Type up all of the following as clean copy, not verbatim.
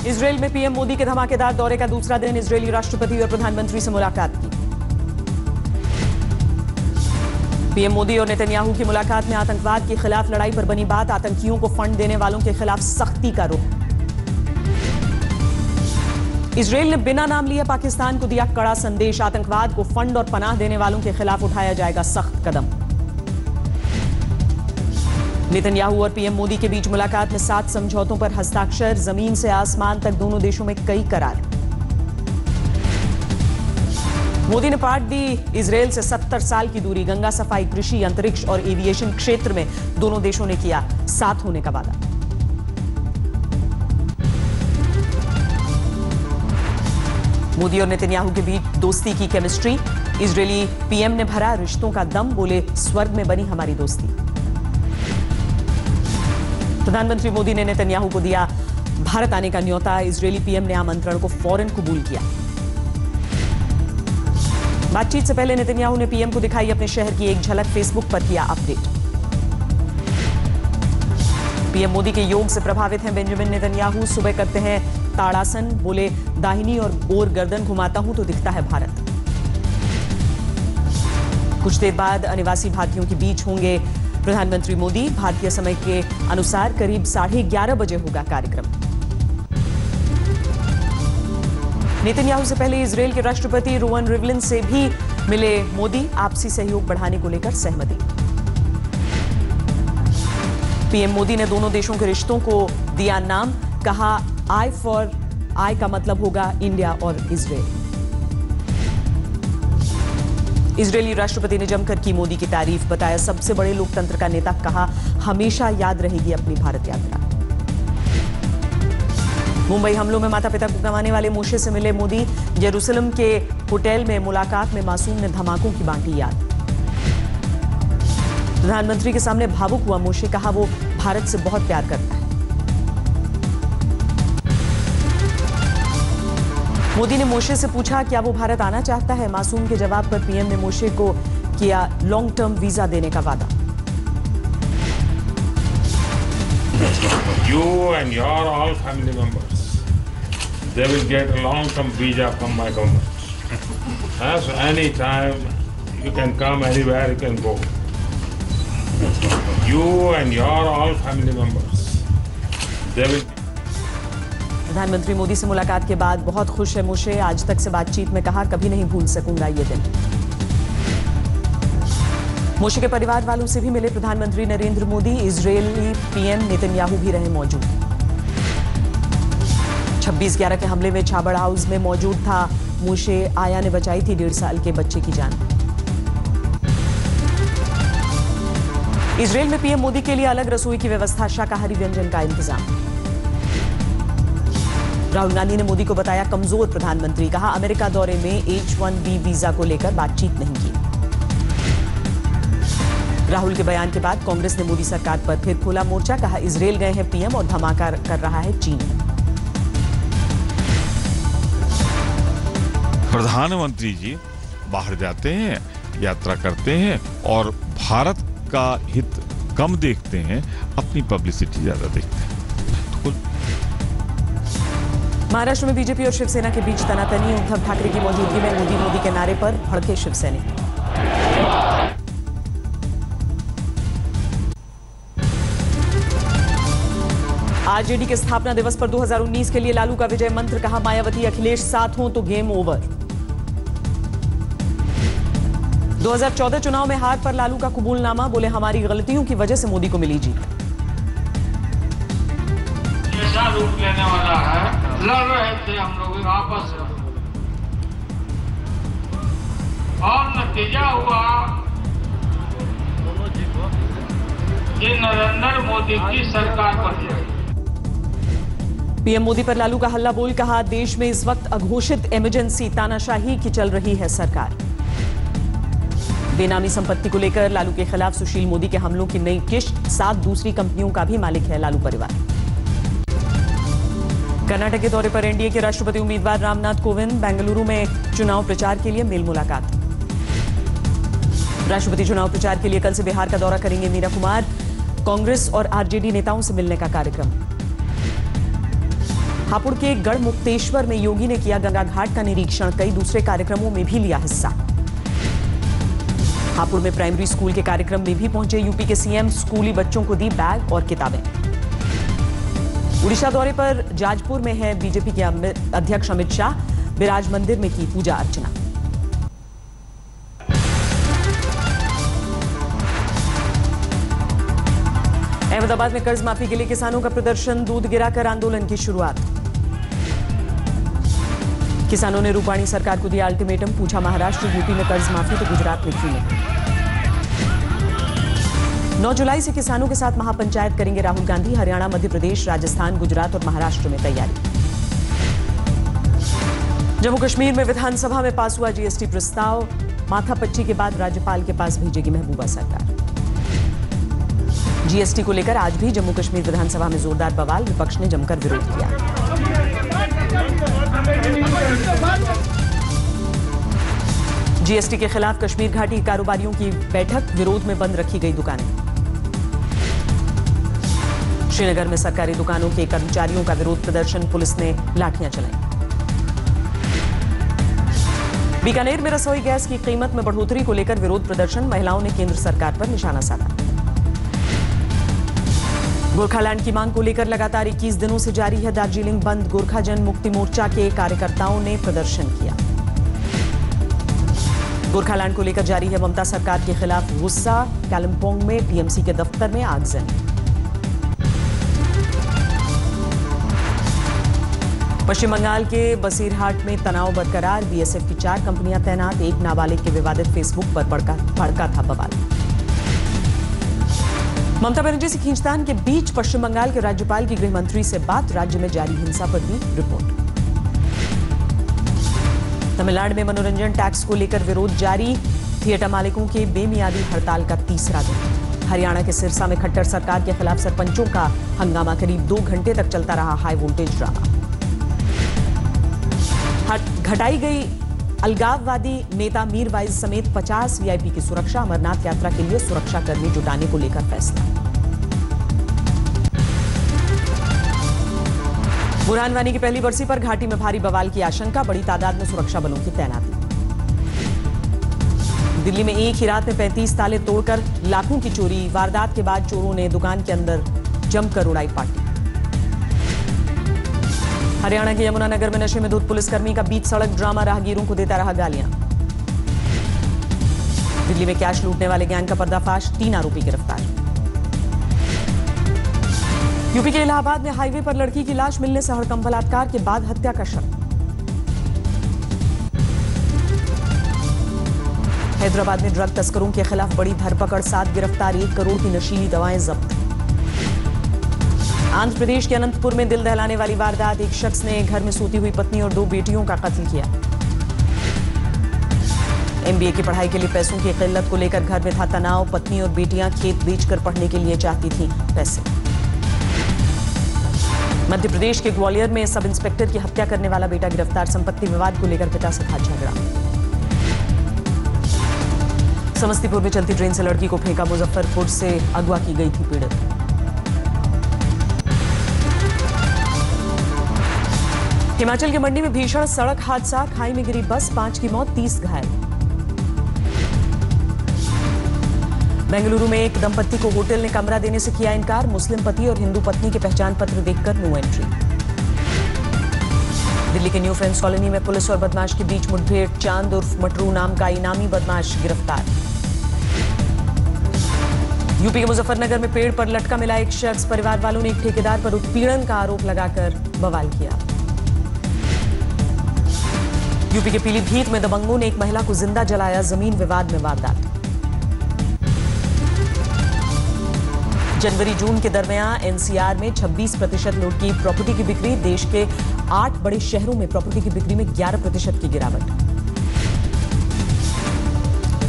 Israel में PM Modi के धमाकेदार दौरे का दूसरा दिन, इजरायली राष्ट्रपति और प्रधानमंत्री से मुलाकात की। पीएम मोदी और नेतन्याहू की मुलाकात में आतंकवाद के खिलाफ लड़ाई पर बनी बात, आतंकियों को फंड देने वालों के खिलाफ सख्ती का रुख। इजरायल ने बिना नाम लिए पाकिस्तान को दिया कड़ा संदेश, आतंकवाद को फंड और पनाह देने वालों के खिलाफ उठाया जाएगा सख्त कदम। नेतन्याहू और पीएम मोदी के बीच मुलाकात में 7 समझौतों पर हस्ताक्षर, जमीन से आसमान तक दोनों देशों में कई करार। मोदी ने पाट दी इजरायल से 70 साल की दूरी, गंगा सफाई, कृषि, अंतरिक्ष और एविएशन क्षेत्र में दोनों देशों ने किया साथ होने का वादा। मोदी और नेतन्याहू के बीच दोस्ती की केमिस्ट्री, इजरायली पीएम ने भरा रिश्तों का दम, बोले स्वर्ग में बनी हमारी दोस्ती। प्रधानमंत्री मोदी ने नेतन्याहू को दिया भारत आने का न्योता, इजरायली पीएम ने आमंत्रण को फौरन कबूल किया। बातचीत से पहले नेतन्याहू ने पीएम को दिखाई अपने शहर की एक झलक, फेसबुक पर किया अपडेट। पीएम मोदी के योग से प्रभावित हैं बेंजामिन नेतन्याहू, सुबह करते हैं ताड़ासन, बोले दाहिनी और गर्दन घुमाता हूं तो दिखता है भारत। कुछ देर बाद अनिवासी भारतीयों के बीच होंगे प्रधानमंत्री मोदी, भारतीय समय के अनुसार करीब 11:30 बजे होगा कार्यक्रम। नेतन्याहू से पहले इजरायल के राष्ट्रपति रोवन रिवलिन से भी मिले मोदी, आपसी सहयोग बढ़ाने को लेकर सहमति। पीएम मोदी ने दोनों देशों के रिश्तों को दिया नाम, कहा आई फॉर आई का मतलब होगा इंडिया और इजरायल। इजरायली राष्ट्रपति ने जमकर की मोदी की तारीफ, बताया सबसे बड़े लोकतंत्र का नेता, कहा हमेशा याद रहेगी अपनी भारत यात्रा। मुंबई हमलों में माता पिता को गंवाने वाले मोशे से मिले मोदी, यरूशलेम के होटल में मुलाकात में मासूम ने धमाकों की बांटी याद। प्रधानमंत्री के सामने भावुक हुआ मोशे, कहा वो भारत से बहुत प्यार करता है। मोदी ने मोशे से पूछा क्या वो भारत आना चाहता है, मासूम के जवाब पर पीएम ने मोशे को किया लॉन्ग टर्म वीजा देने का वादा। You and your all family members, they will get a long-term visa from my government. So anytime you can come, anywhere you can go. You and your all family members, they will. प्रधानमंत्री मोदी से मुलाकात के बाद बहुत खुश है मोशे, आज तक से बातचीत में कहा कभी नहीं भूल सकूंगा ये दिन। मोशे के परिवार वालों से भी मिले प्रधानमंत्री Narendra Modi, Israeli PM Netanyahu भी रहे मौजूद। 26/11 के हमले में छाबड़ हाउस में मौजूद था मोशे, आया ने बचाई थी 1.5 साल के बच्चे की जान। इजरायल में पीएम मोदी के लिए अलग रसोई की व्यवस्था, शाकाहारी व्यंजन का इंतजाम। राहुल गांधी ने मोदी को बताया कमजोर प्रधानमंत्री, कहा अमेरिका दौरे में H-1B वीजा को लेकर बातचीत नहीं की। राहुल के बयान के बाद कांग्रेस ने मोदी सरकार पर फिर खोला मोर्चा, कहा इजरायल गए हैं पीएम और धमाका कर रहा है चीन। प्रधानमंत्री जी बाहर जाते हैं, यात्रा करते हैं और भारत का हित कम देखते हैं, अपनी पब्लिसिटी ज्यादा देखते हैं। महाराष्ट्र में बीजेपी और शिवसेना के बीच तनातनी, उद्धव ठाकरे की मौजूदगी में मोदी के नारे पर भड़के शिवसैनिक। आरजेडी के स्थापना दिवस पर 2019 के लिए लालू का विजय मंत्र, कहा मायावती अखिलेश साथ हों तो गेम ओवर। 2014 चुनाव में हार पर लालू का कबूलनामा, बोले हमारी गलतियों की वजह से मोदी को मिली जीत। ऐसा रूप लेने वाला है, लड़ रहे थे हम लोग आपस में और नतीजा हुआ कि नरेंद्र मोदी की सरकार बन गई। पीएम मोदी पर लालू का हल्ला बोल, कहा देश में इस वक्त अघोषित इमरजेंसी, तानाशाही की चल रही है सरकार। बेनामी संपत्ति को लेकर लालू के खिलाफ सुशील मोदी के हमलों की नई किश्त, 7 दूसरी कंपनियों का भी मालिक है लालू परिवार। कर्नाटक के दौरे पर एनडीए के राष्ट्रपति उम्मीदवार रामनाथ कोविंद, बेंगलुरु में चुनाव प्रचार के लिए मेल मुलाकात। राष्ट्रपति चुनाव प्रचार के लिए कल से बिहार का दौरा करेंगे मीरा कुमार, कांग्रेस और आरजेडी नेताओं से मिलने का कार्यक्रम। हापुड़ के गढ़मुक्तेश्वर में योगी ने किया गंगा घाट का निरीक्षण, कई दूसरे कार्यक्रमों में भी लिया हिस्सा। हापुड़ में प्राइमरी स्कूल के कार्यक्रम में भी पहुंचे यूपी के सीएम, स्कूली बच्चों को दी बैग और किताबें। उड़ीसा दौरे पर जाजपुर में है बीजेपी के अध्यक्ष अमित शाह, विराज मंदिर में की पूजा अर्चना। अहमदाबाद में कर्ज माफी के लिए किसानों का प्रदर्शन, दूध गिराकर आंदोलन की शुरुआत। किसानों ने रूपाणी सरकार को दिया अल्टीमेटम, पूछा महाराष्ट्र यूपी में कर्ज माफी तो गुजरात में क्यों नहीं। 9 जुलाई से किसानों के साथ महापंचायत करेंगे राहुल गांधी, हरियाणा, मध्य प्रदेश, राजस्थान, गुजरात और महाराष्ट्र में तैयारी। जम्मू कश्मीर में विधानसभा में पास हुआ जीएसटी प्रस्ताव, माथापच्ची के बाद राज्यपाल के पास भेजेगी महबूबा सरकार। जीएसटी को लेकर आज भी जम्मू कश्मीर विधानसभा में जोरदार बवाल, विपक्ष ने जमकर विरोध किया। जीएसटी के खिलाफ कश्मीर घाटी कारोबारियों की बैठक, विरोध में बंद रखी गई दुकानें। श्रीनगर में सरकारी दुकानों के कर्मचारियों का विरोध प्रदर्शन, पुलिस ने लाठियां चलाई। बीकानेर में रसोई गैस की कीमत में बढ़ोतरी को लेकर विरोध प्रदर्शन, महिलाओं ने केंद्र सरकार पर निशाना साधा। गोरखालैंड की मांग को लेकर लगातार 21 दिनों से जारी है दार्जिलिंग बंद, गोरखा जन मुक्ति मोर्चा के कार्यकर्ताओं ने प्रदर्शन किया। गोरखालैंड को लेकर जारी है ममता सरकार के खिलाफ गुस्सा, कालिम्पोंग में टीएमसी के दफ्तर में आगजनी। पश्चिम बंगाल के बसीरहाट में तनाव बरकरार, बीएसएफ की 4 कंपनियां तैनात, एक नाबालिग के विवादित फेसबुक पर भड़का था बवाल। ममता बनर्जी से खींचतान के बीच पश्चिम बंगाल के राज्यपाल की गृह मंत्री से बात, राज्य में जारी हिंसा पर दी रिपोर्ट। तमिलनाडु में मनोरंजन टैक्स को लेकर विरोध जारी, थिएटर मालिकों के बेमियादी हड़ताल का तीसरा दिन। हरियाणा के सिरसा में खट्टर सरकार के खिलाफ सरपंचों का हंगामा, करीब 2 घंटे तक चलता रहा हाई वोल्टेज ड्रामा। घटाई गई अलगाववादी नेता मीरवाइज समेत 50 वीआईपी की सुरक्षा, अमरनाथ यात्रा के लिए सुरक्षा कर्मी जुटाने को लेकर फैसला। बुरहान वानी की पहली बरसी पर घाटी में भारी बवाल की आशंका, बड़ी तादाद में सुरक्षा बलों की तैनाती। दिल्ली में एक ही रात में 35 ताले तोड़कर लाखों की चोरी, वारदात के बाद चोरों ने दुकान के अंदर जमकर उड़ाई पार्टी। हरियाणा के यमुनानगर में नशे में धुत पुलिसकर्मी का बीच सड़क ड्रामा, राहगीरों को देता रहा गालियां। दिल्ली में कैश लूटने वाले गैंग का पर्दाफाश, 3 आरोपी गिरफ्तार। यूपी के इलाहाबाद में हाईवे पर लड़की की लाश मिलने से हड़कंप, बलात्कार के बाद हत्या का शक। हैदराबाद में ड्रग तस्करों के खिलाफ बड़ी धरपकड़, 7 गिरफ्तार, 1 करोड़ की नशीली दवाएं जब्त। आंध्र प्रदेश के अनंतपुर में दिल दहलाने वाली वारदात, एक शख्स ने घर में सोती हुई पत्नी और 2 बेटियों का कत्ल किया। एमबीए की पढ़ाई के लिए पैसों की किल्लत को लेकर घर में था तनाव, पत्नी और बेटियां खेत बेचकर पढ़ने के लिए चाहती थीं पैसे। मध्य प्रदेश के ग्वालियर में सब इंस्पेक्टर की हत्या करने वाला बेटा गिरफ्तार, संपत्ति विवाद को लेकर पिता से था झगड़ा। समस्तीपुर में चलती ट्रेन से लड़की को फेंका, मुजफ्फरपुर से अगवा की गई थी पीड़ित। हिमाचल के मंडी में भीषण सड़क हादसा, खाई में गिरी बस, 5 की मौत, 30 घायल। बेंगलुरु में एक दंपत्ति को होटल ने कमरा देने से किया इनकार, मुस्लिम पति और हिंदू पत्नी के पहचान पत्र देखकर नो एंट्री। दिल्ली के न्यू फ्रेंड्स कॉलोनी में पुलिस और बदमाश के बीच मुठभेड़, चांद उर्फ मटरू नाम का इनामी बदमाश गिरफ्तार। यूपी के मुजफ्फरनगर में पेड़ पर लटका मिला एक शख्स, परिवार वालों ने एक ठेकेदार पर उत्पीड़न का आरोप लगाकर बवाल किया। यूपी के पीलीभीत में दबंगों ने एक महिला को जिंदा जलाया, जमीन विवाद में वारदात। जनवरी जून के दरमियान एनसीआर में 26% लूट की प्रॉपर्टी की बिक्री, देश के 8 बड़े शहरों में प्रॉपर्टी की बिक्री में 11% की गिरावट।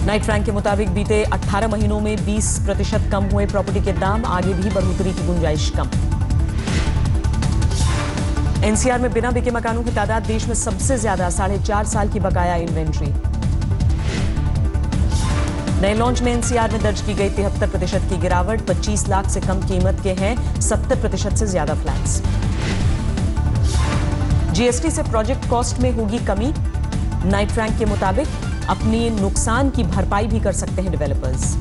नाइट फ्रैंक के मुताबिक बीते 18 महीनों में 20% कम हुए प्रॉपर्टी के दाम, आगे भी बढ़ोतरी की गुंजाइश कम। एनसीआर में बिना बिके मकानों की तादाद देश में सबसे ज्यादा, 4.5 साल की बकाया इन्वेंट्री। नए लॉन्च में एनसीआर में दर्ज की गई 73% की गिरावट, 25 लाख से कम कीमत के हैं 70% से ज्यादा फ्लैट्स। जीएसटी से प्रोजेक्ट कॉस्ट में होगी कमी। नाइट रैंक के मुताबिक अपनी नुकसान की भरपाई भी कर सकते हैं डेवलपर्स।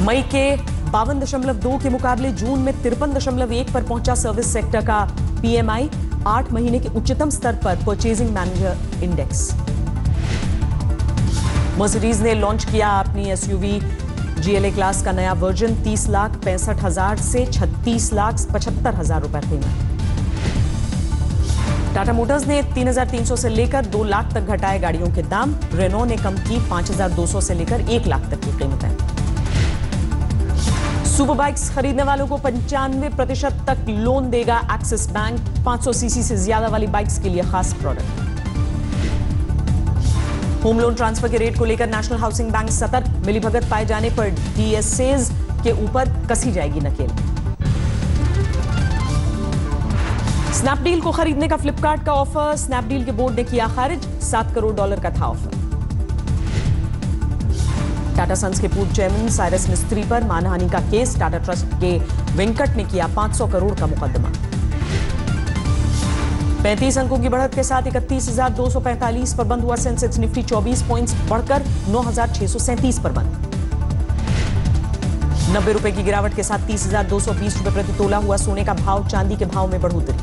मई के 52.2 के मुकाबले जून में 53.1 पर पहुंचा सर्विस सेक्टर का पीएमआई, 8 महीने के उच्चतम स्तर पर परचेजिंग मैनेजर इंडेक्स। मर्सिडीज ने लॉन्च किया अपनी एसयूवी जीएलए क्लास का नया वर्जन, 30,65,000 से 36,75,000 रुपए कीमत। टाटा मोटर्स ने 3,300 से लेकर 2 लाख तक घटाए गाड़ियों के दाम। रेनो ने कम की 5,200 से लेकर 1 लाख तक की कीमतें। सुपर बाइक्स खरीदने वालों को 95% तक लोन देगा एक्सिस बैंक। 500 सीसी से ज्यादा वाली बाइक्स के लिए खास प्रोडक्ट। होम लोन ट्रांसफर के रेट को लेकर नेशनल हाउसिंग बैंक सतर्क। मिलीभगत पाए जाने पर डीएसएज के ऊपर कसी जाएगी नकेल। स्नैपडील को खरीदने का फ्लिपकार्ट का ऑफर, स्नैपडील के बोर्ड ने किया खारिज। $7 करोड़ का था ऑफर। टाटा सन्स के पूर्व चेयरमैन साइरस मिस्त्री पर मानहानि का केस, टाटा ट्रस्ट के वेंकट ने किया 500 करोड़ का मुकदमा। 35 अंकों की बढ़त के साथ 31,245 पर बंद हुआ सेंसेक्स। निफ्टी 24 पॉइंट्स बढ़कर 9,637 पर बंद। 90 रुपए की गिरावट के साथ 30,220 रुपए प्रति तोला हुआ सोने का भाव। चांदी के भाव में बढ़ोतरी।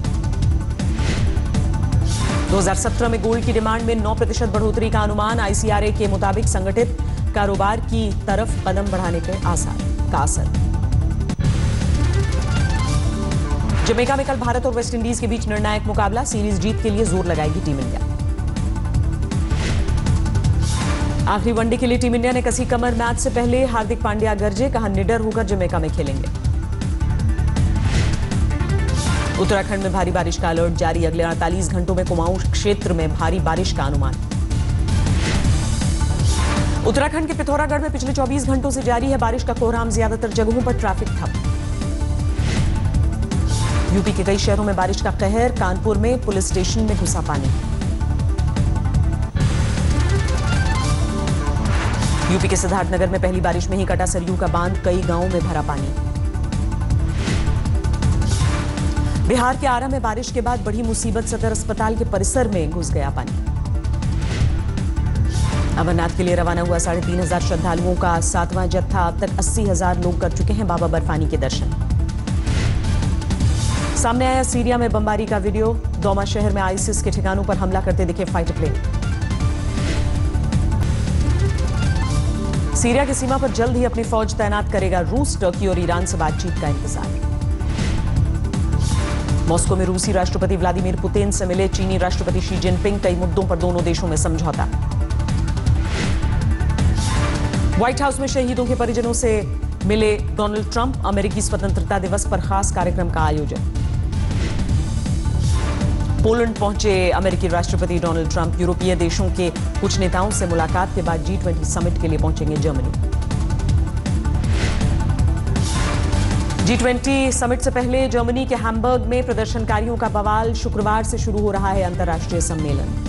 2017 में गोल्ड की डिमांड में 9% बढ़ोतरी का अनुमान। आईसीआरए के मुताबिक संगठित कारोबार की तरफ कदम बढ़ाने के असर। जमैका में कल भारत और वेस्टइंडीज के बीच निर्णायक मुकाबला। सीरीज जीत के लिए जोर लगाएगी टीम इंडिया। आखिरी वनडे के लिए टीम इंडिया ने कसी कमर। मैच से पहले हार्दिक पांड्या गरजे, कहा निडर होकर जमैका में खेलेंगे। उत्तराखंड में भारी बारिश का अलर्ट जारी। अगले 48 घंटों में कुमाऊं क्षेत्र में भारी बारिश का अनुमान। उत्तराखंड के पिथौरागढ़ में पिछले 24 घंटों से जारी है बारिश का कोहराम। ज्यादातर जगहों पर ट्रैफिक ठप। यूपी के कई शहरों में बारिश का कहर। कानपुर में पुलिस स्टेशन में घुसा पानी। यूपी के सिद्धार्थनगर में पहली बारिश में ही कटा सरयू का बांध। कई गांवों में भरा पानी। बिहार के आरा में बारिश के बाद बढ़ी मुसीबत। सदर अस्पताल के परिसर में घुस गया पानी। अमरनाथ के लिए रवाना हुआ 3,500 श्रद्धालुओं का 7वां जत्था। अब तक 80,000 लोग कर चुके हैं बाबा बर्फानी के दर्शन। सामने आया सीरिया में बमबारी का वीडियो। डोमा शहर में आईसिस के ठिकानों पर हमला करते दिखे फाइटर प्लेन। सीरिया की सीमा पर जल्द ही अपनी फौज तैनात करेगा रूस। टर्की और ईरान से बातचीत का इंतजार। मॉस्को में रूसी राष्ट्रपति व्लादिमीर पुतिन से मिले चीनी राष्ट्रपति शी जिनपिंग। कई मुद्दों पर दोनों देशों में समझौता। व्हाइट हाउस में शहीदों के परिजनों से मिले डोनाल्ड ट्रंप। अमेरिकी स्वतंत्रता दिवस पर खास कार्यक्रम का आयोजन। पोलैंड पहुंचे अमेरिकी राष्ट्रपति डोनाल्ड ट्रंप। यूरोपीय देशों के कुछ नेताओं से मुलाकात के बाद G20 समिट के लिए पहुंचेंगे जर्मनी। G20 समिट से पहले जर्मनी के हैम्बर्ग में प्रदर्शनकारियों का बवाल। शुक्रवार से शुरू हो रहा है अंतर्राष्ट्रीय सम्मेलन।